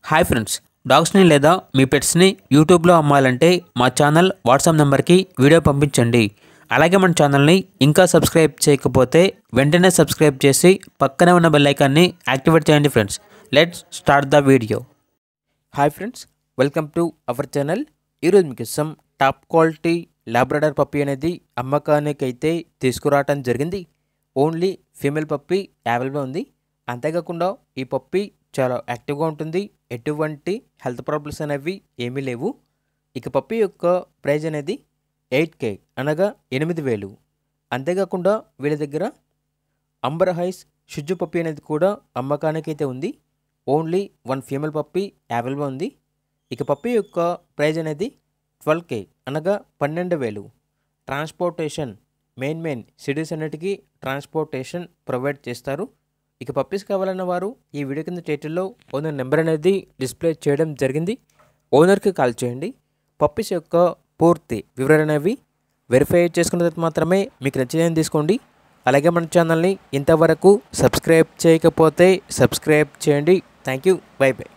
Hi friends, డాగ్స్ని లేదా మీ పెట్స్ని యూట్యూబ్లో అమ్మాలంటే మా ఛానల్ వాట్సాప్ నెంబర్కి వీడియో పంపించండి. అలాగే మన ఛానల్ని ఇంకా సబ్స్క్రైబ్ చేయకపోతే వెంటనే సబ్స్క్రైబ్ చేసి పక్కనే ఉన్న బెల్ ఐకాన్ని యాక్టివేట్ చేయండి friends. Let's start the video. Hi friends, welcome to our channel. ఈరోజు మీకోసం టాప్ క్వాలిటీ లాబ్రడార్ పప్పీ అనేది అమ్మకానికి అయితే తీసుకురావటం జరిగింది. ఓన్లీ ఫీమేల్ పప్పీ అవైలబుల్ ఉంది. అంతేకాకుండా ఈ పప్పీ చాలా యాక్టివ్గా ఉంటుంది. ఎటువంటి హెల్త్ ప్రాబ్లమ్స్ అనేవి ఏమీ లేవు. ఇక పప్పీ యొక్క ప్రైజ్ అనేది 8K అనగా 8,000. అంతేకాకుండా వీళ్ళ దగ్గర అంబర్ హైస్ షిజు పప్పీ అనేది కూడా అమ్మకానికి అయితే ఉంది. ఓన్లీ 1 ఫీమేల్ పప్పీ అవైలబుల్ ఉంది. ఇక పప్పీ యొక్క ప్రైజ్ అనేది 12K అనగా 12,000. ట్రాన్స్పోర్టేషన్ మెయిన్ సిటీస్ అన్నిటికీ ట్రాన్స్పోర్టేషన్ ప్రొవైడ్ చేస్తారు. ఇక పప్పీస్ కావాలన్న వారు ఈ వీడియో కింద టైటిల్లో ఓనర్ నెంబర్ అనేది డిస్ప్లే చేయడం జరిగింది. ఓనర్కి కాల్ చేయండి. పప్పీస్ యొక్క పూర్తి వివరణ అనేవి వెరిఫై చేసుకున్న తర్వాత మాత్రమే మీకు నచ్చినది తీసుకోండి. అలాగే మన ఛానల్ని ఇంతవరకు సబ్స్క్రైబ్ చేయకపోతే సబ్స్క్రైబ్ చేయండి. Thank you. By by.